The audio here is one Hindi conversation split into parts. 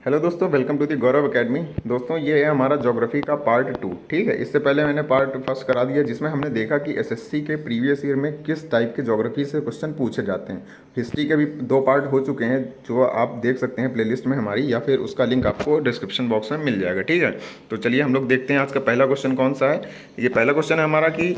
हेलो दोस्तों, welcome to the Gaurav academy. दोस्तों ये है हमारा ज्योग्राफी का पार्ट 2। ठीक है, इससे पहले मैंने पार्ट फर्स्ट करा दिया जिसमें हमने देखा कि एसएससी के प्रीवियस ईयर में किस टाइप के ज्योग्राफी से क्वेश्चन पूछे जाते हैं। हिस्ट्री के भी 2 पार्ट हो चुके हैं जो आप देख सकते हैं प्लेलिस्ट में हमारी, या फिर उसका लिंक आपको डिस्क्रिप्शन बॉक्स में मिल जाएगा। ठीक है, तो चलिए हम लोग देखते हैं आज का पहला क्वेश्चन कौन सा है। ये पहला क्वेश्चन है हमारा कि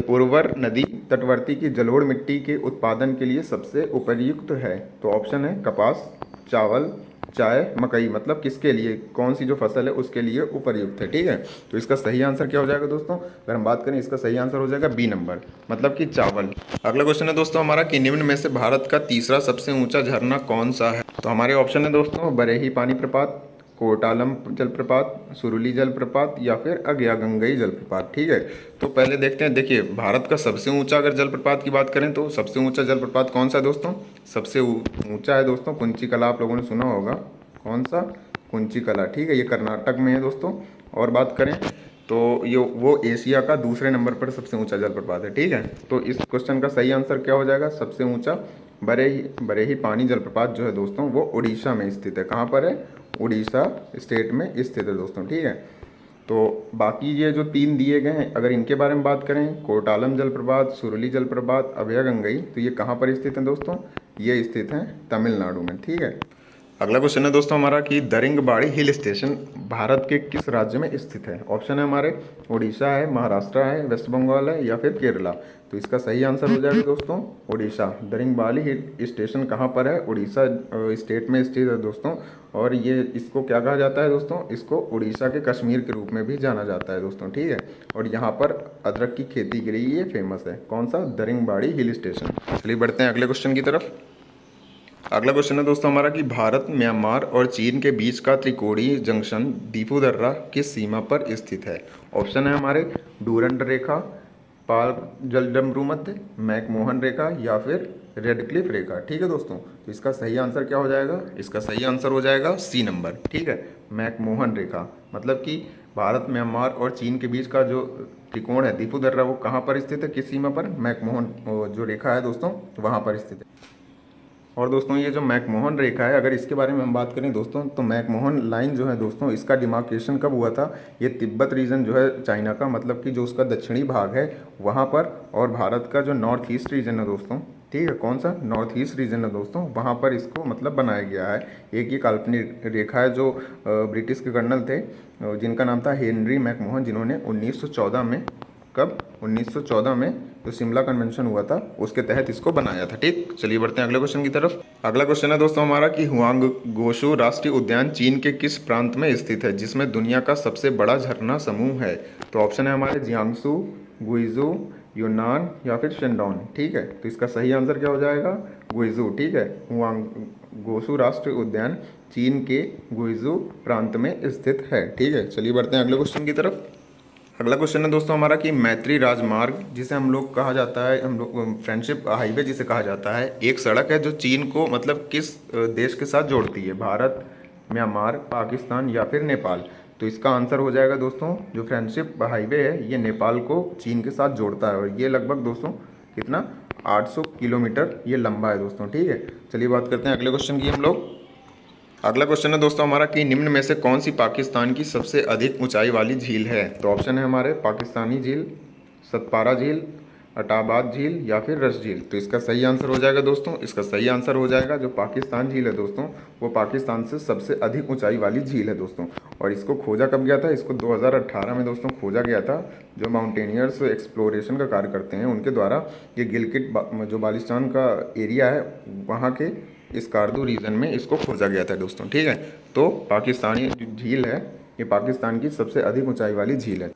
उर्वर नदी तटवर्ती की जलोढ़ मिट्टी के उत्पादन के लिए सबसे उपयुक्त है। तो ऑप्शन है कपास, चावल, चाय, मकई। मतलब किसके लिए, कौन सी जो फसल है उसके लिए उपयुक्त है। ठीक है, तो इसका सही आंसर क्या हो जाएगा दोस्तों? अगर हम बात करें, इसका सही आंसर हो जाएगा बी नंबर, मतलब कि चावल। अगला क्वेश्चन है दोस्तों हमारा कि निम्न में से भारत का तीसरा सबसे ऊंचा झरना कौन सा है। तो हमारे ऑप्शन है दोस्तों बरेही पानी प्रपात, कोटालम जलप्रपात, सुरुली जलप्रपात, या फिर अगयागंगई जलप्रपात। ठीक है, तो पहले देखते हैं। देखिए, भारत का सबसे ऊंचा अगर जलप्रपात की बात करें तो सबसे ऊंचा जलप्रपात कौन सा है दोस्तों? सबसे ऊंचा है दोस्तों कुंची कला। आप लोगों ने सुना होगा, कौन सा? कुंची कला। ठीक है, ये कर्नाटक में है दोस्तों। और बात करें तो ये वो एशिया का दूसरे नंबर पर सबसे ऊंचा जलप्रपात है। ठीक है, तो इस क्वेश्चन का सही आंसर क्या हो जाएगा? सबसे ऊंचा बरेही पानी जलप्रपात जो है दोस्तों वो उड़ीसा में स्थित है। कहाँ पर है? उड़ीसा स्टेट में स्थित है दोस्तों। ठीक है, तो बाकी ये जो 3 दिए गए हैं, अगर इनके बारे में बात करें, कोटालम जलप्रपात, सुरुली जलप्रपात, अभयगंगई, तो ये कहाँ पर स्थित हैं दोस्तों? ये स्थित हैं तमिलनाडु में। ठीक है, अगला क्वेश्चन है दोस्तों हमारा कि दरिंगबाड़ी हिल स्टेशन भारत के किस राज्य में स्थित है। ऑप्शन है हमारे उड़ीसा है, महाराष्ट्र है, वेस्ट बंगाल है, या फिर केरला। तो इसका सही आंसर हो जाएगा दोस्तों उड़ीसा। दरिंगबाड़ी हिल स्टेशन कहाँ पर है? उड़ीसा स्टेट में स्थित है दोस्तों। और ये इसको क्या कहा जाता है दोस्तों? इसको उड़ीसा के कश्मीर के रूप में भी जाना जाता है दोस्तों। ठीक है, और यहाँ पर अदरक की खेती के लिए ये फेमस है। कौन सा? Daringbadi hill station. चलिए बढ़ते हैं अगले क्वेश्चन की तरफ। अगला क्वेश्चन है दोस्तों हमारा कि भारत, म्यांमार और चीन के बीच का त्रिकोणीय जंक्शन दीपू दर्रा किस सीमा पर स्थित है। ऑप्शन है हमारे डूरंड रेखा, पाक जलडमरू मध्य, मैकमोहन रेखा, या फिर रेड क्लिफ रेखा। ठीक है दोस्तों, तो इसका सही आंसर क्या हो जाएगा? इसका सही आंसर हो जाएगा सी नंबर। ठीक है, मैकमोहन रेखा। मतलब कि भारत, म्यांमार और चीन के बीच का जो त्रिकोण है दीपू दर्रा वो कहाँ पर स्थित है, किस सीमा पर? मैकमोहन जो रेखा है दोस्तों वहाँ पर स्थित है। और दोस्तों ये जो मैकमोहन रेखा है, अगर इसके बारे में हम बात करें दोस्तों, तो मैकमोहन लाइन जो है दोस्तों, इसका डिमार्केशन कब हुआ था? ये तिब्बत रीजन जो है चाइना का, मतलब कि जो उसका दक्षिणी भाग है वहाँ पर, और भारत का जो नॉर्थ ईस्ट रीजन है दोस्तों, ठीक है, कौन सा? नॉर्थ ईस्ट रीजन है दोस्तों, वहाँ पर इसको मतलब बनाया गया है। एक ये काल्पनिक रेखा है जो ब्रिटिश के कर्नल थे जिनका नाम था हेनरी मैकमोहन, जिन्होंने 1914 में, कब? 1914 में जो शिमला कन्वेंशन हुआ था उसके तहत इसको बनाया था। ठीक, चलिए बढ़ते हैं अगले क्वेश्चन की तरफ। अगला क्वेश्चन है दोस्तों हमारा कि हुआंग गोशु राष्ट्रीय उद्यान चीन के किस प्रांत में स्थित है जिसमें दुनिया का सबसे बड़ा झरना समूह है। तो ऑप्शन है हमारे जियांगसू, गुइजू, यूनान, या फिर शेंडोन। ठीक है, तो इसका सही आंसर क्या हो जाएगा? गुइजू। ठीक है, हुआंग गोशु राष्ट्रीय उद्यान चीन के गुइजू प्रांत में स्थित है। ठीक है, चलिए बढ़ते हैं अगले क्वेश्चन की तरफ। अगला क्वेश्चन है दोस्तों हमारा कि मैत्री राजमार्ग, जिसे हम लोग कहा जाता है, हम लोग फ्रेंडशिप हाईवे जिसे कहा जाता है, एक सड़क है जो चीन को मतलब किस देश के साथ जोड़ती है? भारत, म्यांमार, पाकिस्तान, या फिर नेपाल। तो इसका आंसर हो जाएगा दोस्तों जो फ्रेंडशिप हाईवे है ये नेपाल को चीन के साथ जोड़ता है, और ये लगभग दोस्तों कितना, 800 किलोमीटर ये लंबा है दोस्तों। ठीक है, चलिए बात करते हैं अगले क्वेश्चन की हम लोग। अगला क्वेश्चन है दोस्तों हमारा कि निम्न में से कौन सी पाकिस्तान की सबसे अधिक ऊंचाई वाली झील है। तो ऑप्शन है हमारे पाकिस्तानी झील, सतपारा झील, अटाबाद झील, या फिर रस झील। तो इसका सही आंसर हो जाएगा दोस्तों, इसका सही आंसर हो जाएगा जो पाकिस्तान झील है दोस्तों, वो पाकिस्तान से सबसे अधिक ऊंचाई वाली झील है दोस्तों। और इसको खोजा कब गया था? इसको 2018 में दोस्तों खोजा गया था। जो माउंटेनियर्स एक्सप्लोरेशन का कार्य करते हैं उनके द्वारा ये गिलगित जो बाल्टिस्तान का एरिया है वहाँ के स्कार्दू रीजन में इसको खोजा गया था दोस्तों। ठीक है, तो पाकिस्तानी जो झील है ये पाकिस्तान की सबसे अधिक ऊंचाई वाली झील है।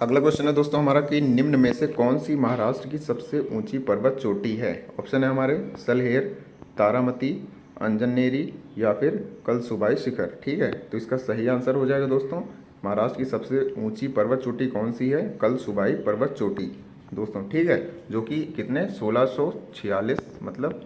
अगला क्वेश्चन है दोस्तों हमारा कि निम्न में से कौन सी महाराष्ट्र की सबसे ऊंची पर्वत चोटी है। ऑप्शन है हमारे सलहेर, तारामती, अंजनेरी, या फिर कलसुबाई शिखर। ठीक है, तो इसका सही आंसर हो जाएगा दोस्तों महाराष्ट्र की सबसे ऊंची पर्वत चोटी कौन सी है? कलसुबाई पर्वत चोटी दोस्तों। ठीक है, जो कि कितने 1646 मतलब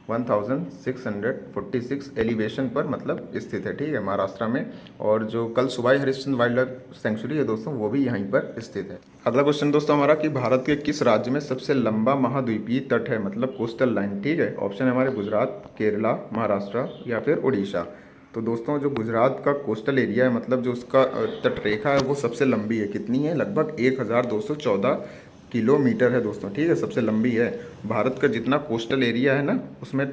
1646 एलिवेशन पर मतलब स्थित है। ठीक है, महाराष्ट्र में। और जो कल सुबाई हरिश्चंद्र वाइल्ड लाइफ सेंचुरी है दोस्तों वो भी यहीं पर स्थित है। अगला क्वेश्चन दोस्तों हमारा कि भारत के किस राज्य में सबसे लंबा महाद्वीपीय तट है, मतलब कोस्टल लाइन। ठीक है, ऑप्शन है हमारे गुजरात, केरला, महाराष्ट्र, या फिर उड़ीसा। तो दोस्तों जो गुजरात का कोस्टल एरिया है, मतलब जो उसका तट रेखा है, वो सबसे लंबी है। कितनी है? लगभग 1214 किलोमीटर है दोस्तों, ठीक है, सबसे लंबी है। भारत का जितना कोस्टल एरिया है ना, उसमें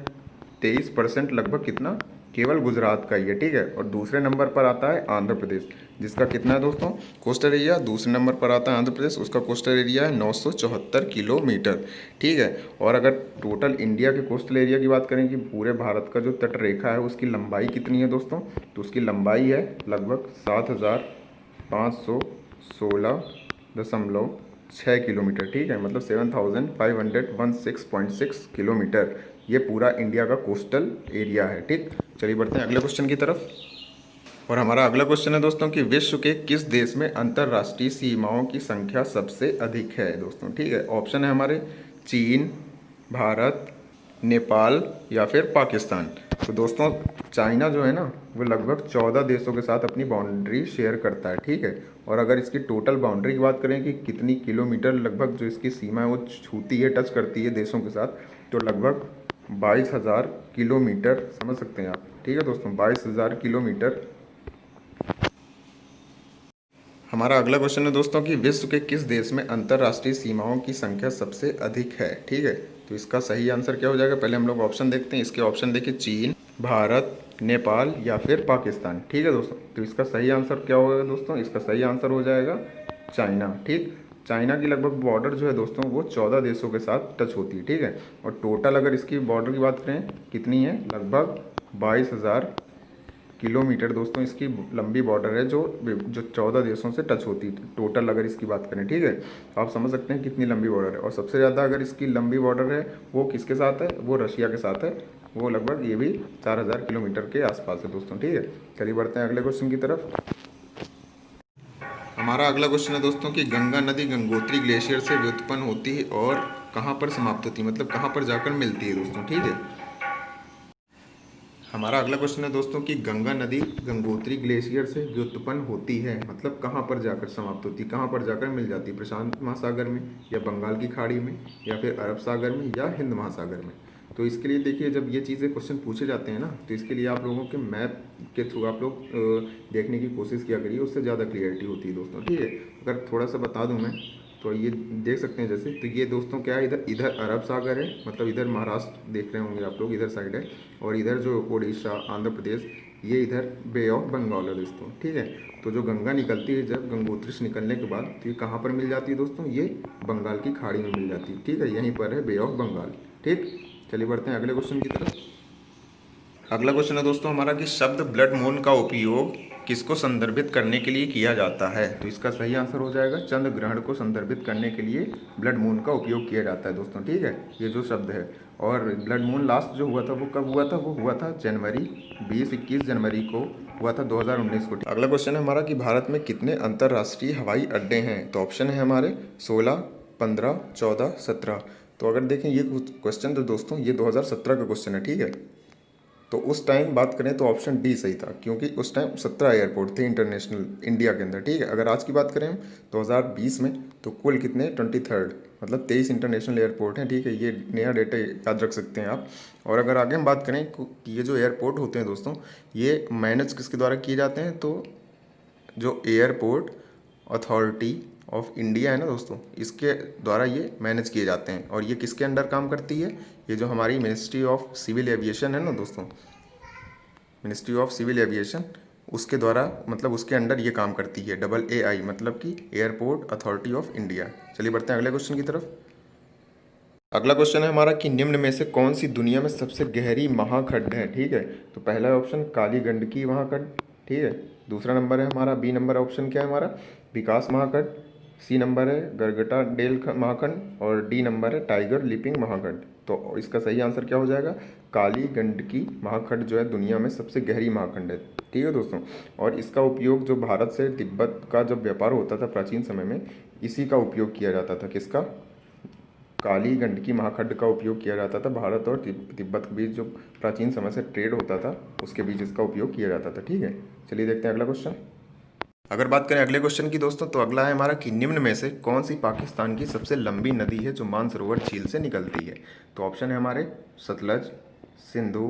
23% लगभग कितना केवल गुजरात का ही है, ठीक है। और दूसरे नंबर पर आता है आंध्र प्रदेश, जिसका कितना है दोस्तों कोस्टल एरिया। दूसरे नंबर पर आता है आंध्र प्रदेश, उसका कोस्टल एरिया है 974 किलोमीटर, ठीक है। और अगर टोटल इंडिया के कोस्टल एरिया की बात करें कि पूरे भारत का जो तट रेखा है उसकी लंबाई कितनी है दोस्तों, तो उसकी लंबाई है लगभग 7516.6 किलोमीटर, ठीक है, मतलब 7516.6 किलोमीटर। ये पूरा इंडिया का कोस्टल एरिया है, ठीक। चलिए बढ़ते हैं अगले क्वेश्चन की तरफ। और हमारा अगला क्वेश्चन है दोस्तों कि विश्व के किस देश में अंतर्राष्ट्रीय सीमाओं की संख्या सबसे अधिक है दोस्तों, ठीक है। ऑप्शन है हमारे चीन, भारत, नेपाल या फिर पाकिस्तान। तो दोस्तों चाइना जो है ना, वो लगभग 14 देशों के साथ अपनी बाउंड्री शेयर करता है, ठीक है। और अगर इसकी टोटल बाउंड्री की बात करें कि कितनी किलोमीटर लगभग जो इसकी सीमा है वो छूती है, टच करती है देशों के साथ, तो लगभग 22,000 किलोमीटर, समझ सकते हैं आप, ठीक है दोस्तों, 22,000 किलोमीटर। हमारा अगला क्वेश्चन है दोस्तों कि विश्व के किस देश में अंतर्राष्ट्रीय सीमाओं की संख्या सबसे अधिक है, ठीक है। तो इसका सही आंसर क्या हो जाएगा, पहले हम लोग ऑप्शन देखते हैं। इसके ऑप्शन देखिए, चीन, भारत, नेपाल या फिर पाकिस्तान, ठीक है दोस्तों। तो इसका सही आंसर क्या होगा दोस्तों, इसका सही आंसर हो जाएगा चाइना, ठीक। चाइना की लगभग बॉर्डर जो है दोस्तों वो 14 देशों के साथ टच होती है, ठीक है। और टोटल अगर इसकी बॉर्डर की बात करें कितनी है, लगभग 22,000 किलोमीटर दोस्तों इसकी लंबी बॉर्डर है, जो जो 14 देशों से टच होती है टोटल अगर इसकी बात करें, ठीक है। तो आप समझ सकते हैं कितनी लंबी बॉर्डर है। और सबसे ज़्यादा अगर इसकी लंबी बॉर्डर है वो किसके साथ है, वो रशिया के साथ है। वो लगभग ये भी 4,000 किलोमीटर के आसपास है दोस्तों, ठीक है। चलिए बढ़ते हैं अगले क्वेश्चन की तरफ। हमारा अगला क्वेश्चन है दोस्तों कि गंगा नदी गंगोत्री ग्लेशियर से व्युत्पन्न होती है और कहाँ पर समाप्त होती है, मतलब कहाँ पर जाकर मिलती है दोस्तों, ठीक है। हमारा अगला क्वेश्चन है दोस्तों कि गंगा नदी गंगोत्री ग्लेशियर से व्युत्पन्न होती है, मतलब कहाँ पर जाकर समाप्त होती है, कहाँ पर जाकर मिल जाती है, प्रशांत महासागर में या बंगाल की खाड़ी में या फिर अरब सागर में या हिंद महासागर में। तो इसके लिए देखिए, जब ये चीज़ें क्वेश्चन पूछे जाते हैं ना, तो इसके लिए आप लोगों के मैप के थ्रू आप लोग देखने की कोशिश किया करिए, उससे ज़्यादा क्लियरिटी होती है दोस्तों, ठीक है। अगर थोड़ा सा बता दूँ मैं, तो ये देख सकते हैं जैसे, तो ये दोस्तों क्या है, इधर इधर अरब सागर है, मतलब इधर महाराष्ट्र देख रहे होंगे आप लोग, इधर साइड है। और इधर जो उड़ीसा, आंध्र प्रदेश, ये इधर बे ऑफ बंगाल है दोस्तों, ठीक है। तो जो गंगा निकलती है जब गंगोत्री से निकलने के बाद, तो ये कहाँ पर मिल जाती है दोस्तों, ये बंगाल की खाड़ी में मिल जाती है, ठीक है। यहीं पर है बे ऑफ बंगाल, ठीक। चलिए बढ़ते हैं अगले क्वेश्चन की तरफ। अगला क्वेश्चन है दोस्तों हमारा कि शब्द ब्लड मून का उपयोग किसको संदर्भित करने के लिए किया जाता है। तो इसका सही आंसर हो जाएगा चंद्र ग्रहण को संदर्भित करने के लिए ब्लड मून का उपयोग किया जाता है दोस्तों, ठीक है, ये जो शब्द है। और ब्लड मून लास्ट जो हुआ था वो कब हुआ था, वो हुआ था जनवरी 21 जनवरी को हुआ था 2019 को। अगला क्वेश्चन है हमारा कि भारत में कितने अंतर्राष्ट्रीय हवाई अड्डे हैं। तो ऑप्शन है हमारे 16, 15, 14, 17। तो अगर देखें ये क्वेश्चन तो दोस्तों ये 2017 का क्वेश्चन है, ठीक है। तो उस टाइम बात करें तो ऑप्शन डी सही था, क्योंकि उस टाइम 17 एयरपोर्ट थे इंटरनेशनल इंडिया के अंदर, ठीक है। अगर आज की बात करें 2020 में, तो कुल कितने 23, मतलब 23 इंटरनेशनल एयरपोर्ट हैं, ठीक है। ये नया डेटा याद रख सकते हैं आप। और अगर आगे हम बात करें कि ये जो एयरपोर्ट होते हैं दोस्तों, ये मैनेज किसके द्वारा किए जाते हैं, तो जो एयरपोर्ट अथॉरिटी ऑफ इंडिया है ना दोस्तों, इसके द्वारा ये मैनेज किए जाते हैं। और ये किसके अंडर काम करती है, ये जो हमारी मिनिस्ट्री ऑफ सिविल एविएशन है ना दोस्तों, मिनिस्ट्री ऑफ सिविल एविएशन, उसके द्वारा, मतलब उसके अंडर ये काम करती है, AA, मतलब कि एयरपोर्ट अथॉरिटी ऑफ इंडिया। चलिए बढ़ते हैं अगले क्वेश्चन की तरफ। अगला क्वेश्चन है हमारा कि निम्न में से कौन सी दुनिया में सबसे गहरी महाखंड है, ठीक है। तो पहला ऑप्शन काली गंडकी महाखंड, ठीक है। दूसरा नंबर है हमारा, बी नंबर ऑप्शन क्या है हमारा, विकास महाखंड। सी नंबर है गरगटा डेल महाखंड। और डी नंबर है टाइगर लिपिंग महाखंड। तो इसका सही आंसर क्या हो जाएगा, काली गंडकी महाखंड जो है दुनिया में सबसे गहरी महाखंड है, ठीक है दोस्तों। और इसका उपयोग जो भारत से तिब्बत का जब व्यापार होता था प्राचीन समय में, इसी का उपयोग किया जाता था, किसका, काली गंडकी महाखंड का उपयोग किया जाता था। भारत और तिब्बत के बीच जो प्राचीन समय से ट्रेड होता था उसके बीच इसका उपयोग किया जाता था, ठीक है। चलिए देखते हैं अगला क्वेश्चन। अगर बात करें अगले क्वेश्चन की दोस्तों, तो अगला है हमारा कि निम्न में से कौन सी पाकिस्तान की सबसे लंबी नदी है जो मानसरोवर झील से निकलती है। तो ऑप्शन है हमारे सतलज, सिंधु,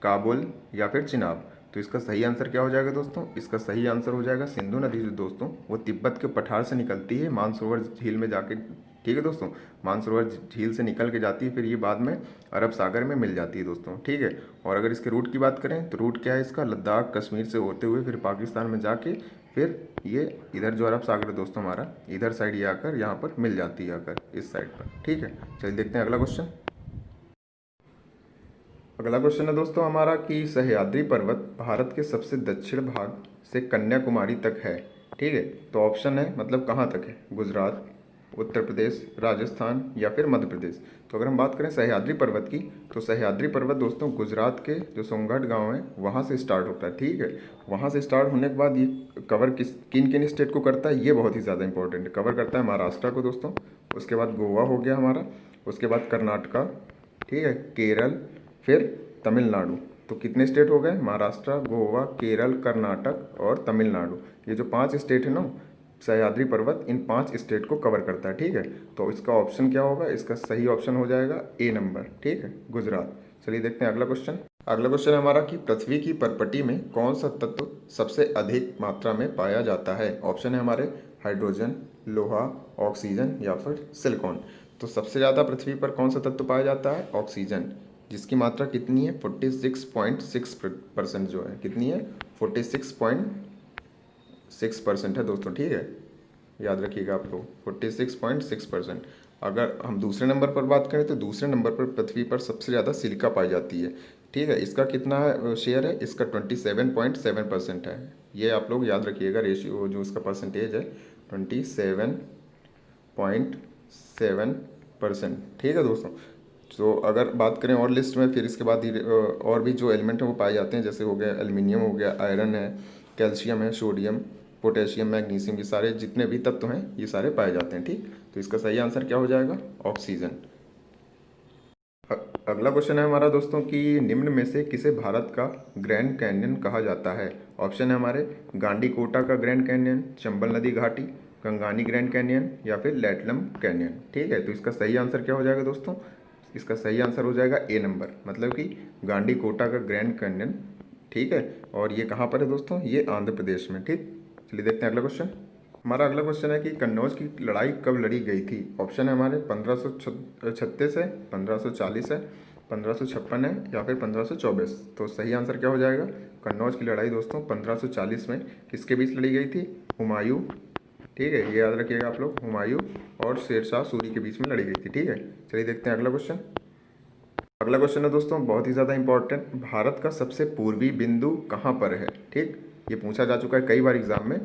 काबुल या फिर चिनाब। तो इसका सही आंसर क्या हो जाएगा दोस्तों? इसका सही आंसर हो जाएगा सिंधु नदी जो दोस्तों वो तिब्बत के पठार से निकलती है मानसरोवर झील में जाके, ठीक है दोस्तों। मानसरोवर झील से निकल के जाती है, फिर ये बाद में अरब सागर में मिल जाती है दोस्तों, ठीक है। और अगर इसके रूट की बात करें तो रूट क्या है इसका? लद्दाख कश्मीर से होते हुए फिर पाकिस्तान में जाके फिर ये इधर जो अरब सागर है दोस्तों हमारा, इधर साइड ये आकर यहाँ पर मिल जाती है आकर इस साइड पर, ठीक है। चलिए देखते हैं अगला क्वेश्चन। अगला क्वेश्चन है दोस्तों हमारा कि सह्याद्री पर्वत भारत के सबसे दक्षिण भाग से कन्याकुमारी तक है, ठीक है। तो ऑप्शन है मतलब कहाँ तक है? गुजरात, उत्तर प्रदेश, राजस्थान या फिर मध्य प्रदेश। तो अगर हम बात करें सह्याद्री पर्वत की, तो सह्याद्री पर्वत दोस्तों गुजरात के जो सोनगढ़ गांव है वहाँ से स्टार्ट होता है, ठीक है। वहाँ से स्टार्ट होने के बाद ये कवर किन किन स्टेट को करता है, ये बहुत ही ज़्यादा इंपॉर्टेंट है। कवर करता है महाराष्ट्र को दोस्तों, उसके बाद गोवा हो गया हमारा, उसके बाद कर्नाटका, ठीक है, केरल, फिर तमिलनाडु। तो कितने स्टेट हो गए? महाराष्ट्र, गोवा, केरल, कर्नाटक और तमिलनाडु। ये जो 5 स्टेट है ना, सह्याद्री पर्वत इन 5 स्टेट को कवर करता है, ठीक है। तो इसका ऑप्शन क्या होगा? इसका सही ऑप्शन हो जाएगा ए नंबर, ठीक है, गुजरात। चलिए देखते हैं अगला क्वेश्चन। अगला क्वेश्चन है हमारा कि पृथ्वी की परपटी में कौन सा तत्व सबसे अधिक मात्रा में पाया जाता है? ऑप्शन है हमारे हाइड्रोजन, लोहा, ऑक्सीजन या फिर सिलिकॉन। तो सबसे ज़्यादा पृथ्वी पर कौन सा तत्व पाया जाता है? ऑक्सीजन, जिसकी मात्रा कितनी है? 46.6% जो है, कितनी है? 46.6% है दोस्तों, ठीक है, याद रखिएगा आप लोग 46.6%। अगर हम दूसरे नंबर पर बात करें तो दूसरे नंबर पर पृथ्वी पर सबसे ज़्यादा सिलिका पाई जाती है, ठीक है। इसका कितना शेयर है? इसका 27.7% है। ये आप लोग याद रखिएगा, रेशियो जो इसका परसेंटेज है 27.7%, ठीक है दोस्तों। तो अगर बात करें और लिस्ट में, फिर इसके बाद और भी जो एलिमेंट हैं वो पाए जाते हैं, जैसे हो गया एल्युमिनियम, हो गया आयरन है, कैल्शियम है, सोडियम, पोटेशियम, मैग्नीशियम, ये सारे जितने भी तत्व हैं ये सारे पाए जाते हैं, ठीक। तो इसका सही आंसर क्या हो जाएगा? ऑक्सीजन। अगला क्वेश्चन है हमारा दोस्तों कि निम्न में से किसे भारत का ग्रैंड कैन्यन कहा जाता है? ऑप्शन है हमारे गांडीकोटा का ग्रैंड कैन्यन, चंबल नदी घाटी, गंगानी ग्रैंड कैन्यन या फिर लैटलम कैन्यन, ठीक है। तो इसका सही आंसर क्या हो जाएगा दोस्तों? इसका सही आंसर हो जाएगा ए नंबर, मतलब कि गांडीकोटा का ग्रैंड कैन्यन, ठीक है। और ये कहाँ पर है दोस्तों? ये आंध्र प्रदेश में, ठीक। चलिए देखते हैं अगला क्वेश्चन। हमारा अगला क्वेश्चन है कि कन्नौज की लड़ाई कब लड़ी गई थी? ऑप्शन है हमारे 1536 है, 1540 है, 1556 है या फिर 1524। तो सही आंसर क्या हो जाएगा? कन्नौज की लड़ाई दोस्तों 1540 में किसके बीच लड़ी गई थी? हुमायूं, ठीक है, ये याद रखिएगा आप लोग, हुमायूं और शेरशाह सूरी के बीच में लड़ी गई थी, ठीक है। चलिए देखते हैं अगला क्वेश्चन। अगला क्वेश्चन है दोस्तों बहुत ही ज़्यादा इंपॉर्टेंट, भारत का सबसे पूर्वी बिंदु कहाँ पर है? ठीक, ये पूछा जा चुका है कई बार एग्जाम में।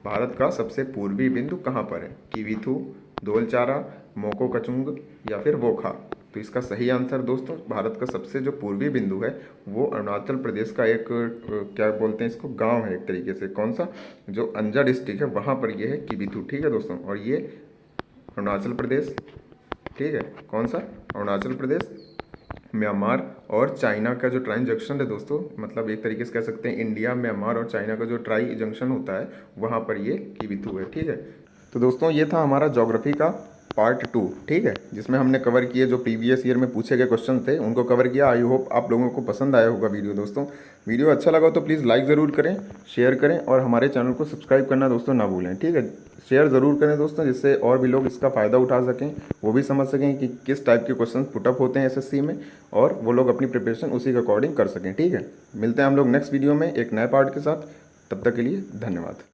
भारत का सबसे पूर्वी बिंदु कहाँ पर है? किवीथू, दोलचारा, मोकोकचुंग या फिर वोखा। तो इसका सही आंसर दोस्तों, भारत का सबसे जो पूर्वी बिंदु है वो अरुणाचल प्रदेश का एक क्या बोलते हैं इसको, गांव है एक तरीके से। कौन सा? जो अंजा डिस्ट्रिक्ट है वहाँ पर ये है किवीथू, ठीक है दोस्तों। और ये अरुणाचल प्रदेश, ठीक है, कौन सा? अरुणाचल प्रदेश, म्यांमार और चाइना का जो ट्राई जंक्शन है दोस्तों, मतलब एक तरीके से कह सकते हैं इंडिया, म्यांमार और चाइना का जो ट्राई जंक्शन होता है वहाँ पर ये किवीथू है, ठीक है। तो दोस्तों ये था हमारा ज्योग्राफी का पार्ट 2, ठीक है, जिसमें हमने कवर किए जो प्रीवियस ईयर में पूछे गए क्वेश्चन थे उनको कवर किया। आई होप आप लोगों को पसंद आया होगा वीडियो दोस्तों। वीडियो अच्छा लगा तो प्लीज़ लाइक ज़रूर करें, शेयर करें और हमारे चैनल को सब्सक्राइब करना दोस्तों ना भूलें, ठीक है। शेयर ज़रूर करें दोस्तों, जिससे और भी लोग इसका फ़ायदा उठा सकें, वो भी समझ सकें कि किस टाइप के क्वेश्चन पुटअप होते हैं एसएससी में, और वो लोग अपनी प्रिपरेशन उसी के अकॉर्डिंग कर सकें, ठीक है। मिलते हैं हम लोग नेक्स्ट वीडियो में एक नए पार्ट के साथ, तब तक के लिए धन्यवाद।